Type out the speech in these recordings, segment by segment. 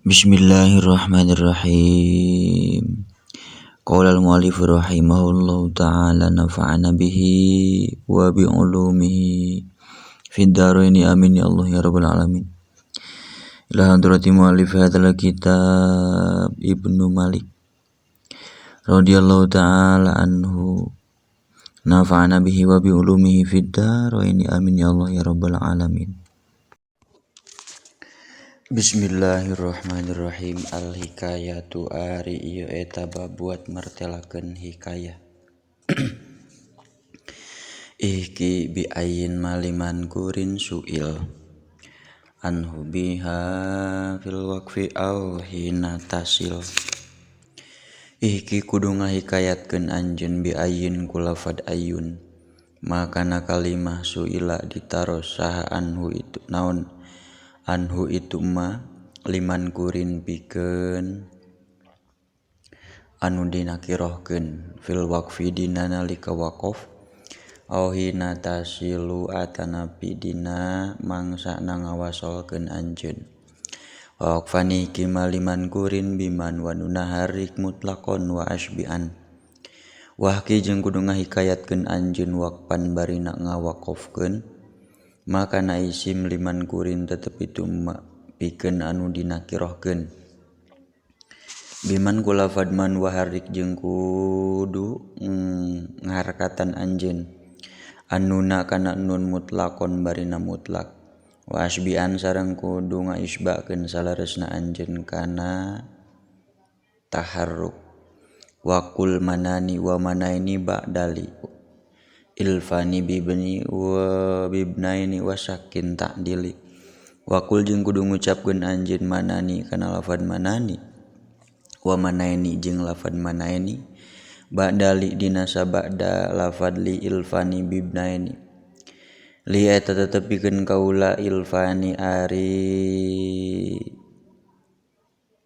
Bismillahirrahmanirrahim. Qala al-mu'allif rahimahullahu ta'ala nafa'ana bihi wa bi ulumihi fid dharaini amin ya Allah ya rabbal alamin. Ila hadrati mu'allif hadzal kitab Ibnu Malik radhiyallahu ta'ala anhu nafa'ana bihi wa bi ulumihi fid dharaini amin ya Allah ya rabbal alamin. Bismillahirrahmanirrahim. Al-hikayatu ari ieu eta babuat martelakeun hikayah. Ihki bi ayin maliman kurin suil anhu biha fil waqfi au hina tasil. Ihki kudu ngahikayatkeun anjeun bi ayin ku lafad ayun makana kalimah suila ditaros saha anhu itu naon anhu itu ma liman kurin pikeun anu dinakirohkeun fil waqfi dina nalika waqaf au hina tasilu atanapi dina mangsana ngawasolkeun anjeun. Waqfani kima liman kurin biman wa nunaharik mutlaqon wa asbian. Wahki jeung kudu ngahikayatkeun anjeun waqfan barina ngawaqafkeun maka na isim liman kurin tetep itu pikeun anu dinakirohkeun biman kula fadman waharik jeung kudu ngaharakatan anjeun anuna kana nun mutlaqon barina mutlak wa asbian sareng kudu ngaisbakeun salaresna anjeun kana taharruk wa kul manani wa manaini ba'dali ilfani bibni wa bibnaini wa sakin ta'dili wakul jeung kudu ngucapkeun anjeun manani kana lafad manani wa manaini jeung lafad manaini ba'dali dina sabada lafad li ilfani bibnaini li eta tetepikeun kaula ilfani ari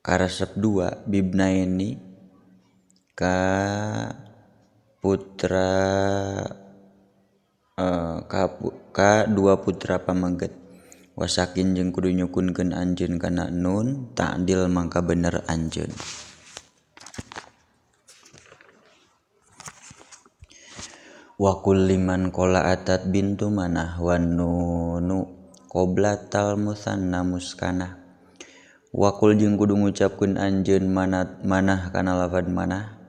karesep dua bibnaini ka putra ka dua putra pamangget wasakin jeung kudu nyukunkeun anjeun kana nun ta'dil mangka bener anjeun. Wa kulliman qala atat bintu manah wan nunu qoblatal musanna muskana wa kul jeung kudu ngucapkeun anjeun manah kana lafad manah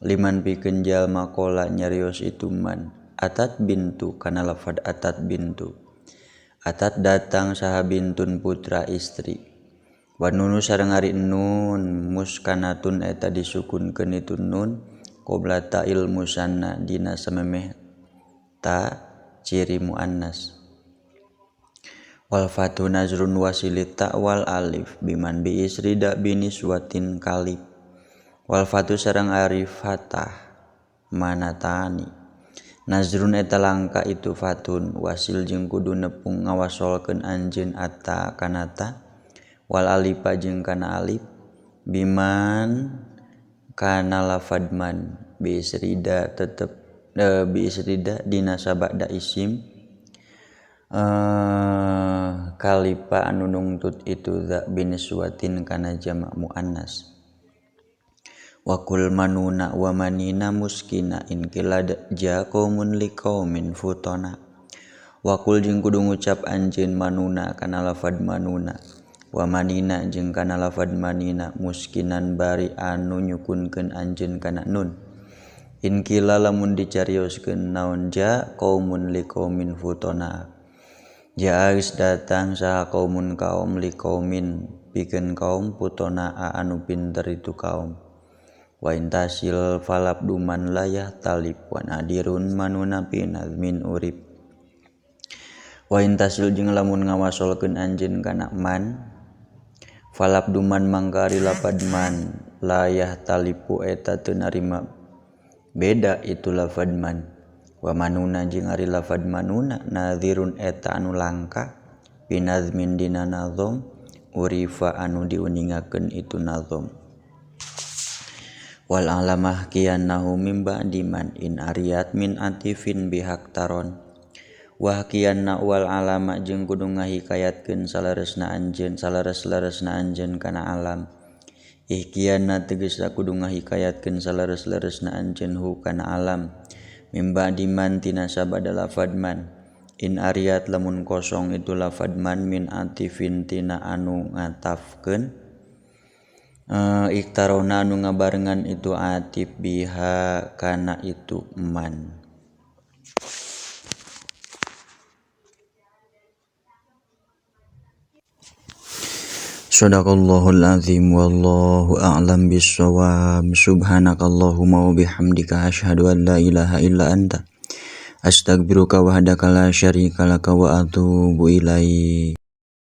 liman pikeun jalma qala nyarios itu man atat bintu kana lafad atat bintu atat datang saha bintun putra istri wa nunu sareng ari nun muskanatun eta disukunkeun itu nun qoblata ilmu sanna dina samemeh ta ciri muannas wal fatu nazrun wasilit ta wal alif biman bi isrida biniswatin kalib wal fatu sareng ari fatah manatani nazrun eta langka itu fatun wasil jeung kudu nepung ngawasolkeun anjeun atta kanata wal alifa jeung kana alif biman kana lafad man bi isrida tetep bi isrida dina sabada isim kalipa anu nungtut itu za biniswatin kana jamak muannas. Wa kul manuna wa manina muskina in kilad ja qaumun liqaumin futona wa kul jeung kudu ngucap anjeun manuna kana lafad manuna wa manina jeung kana lafad manina muskinan bari anu nyukunkeun anjeun kana nun in kila lamun dicarioskeun naon ja qaumun liqaumin futona ja geus datang saha qaumun kaum liqaumin pikeun kaum futona anu pinter itu kaum wa intasil falab duman layah talib wa nadirun manuna fi nazmin urib wa intasil jeung lamun ngawasolkeun anjeun kana man falab duman mangka ari lafad man layah talipu eta teu narima beda itu lafad man wa manuna jeung ari lafad manuna nadirun eta anu langka fi nazmin dina nazom urifa anu diuningakeun itu nazom wal alamah kianahu mim ba'di man in ariyat min atifin bihak taron wahkianna wal alama jeung kudu ngahikayatkeun salaresna anjeun kana alam. Ihkianna tegasna kudu ngahikayatkeun salares-laresna anjeun hu kana alam. Mimba diman tina sabada lafad man. In ariat lamun kosong itu lafad man min atifin tina anu ngatafkeun. Iktarona anu ngabarengan itu atif biha kana itu man. Shadaqallahul azim wallahu a'lam bissawab. Subhanakallahumma wa bihamdika asyhadu an la ilaha illa anta astaghfiruka wahdaka la syarika laka wa atubu ilaik.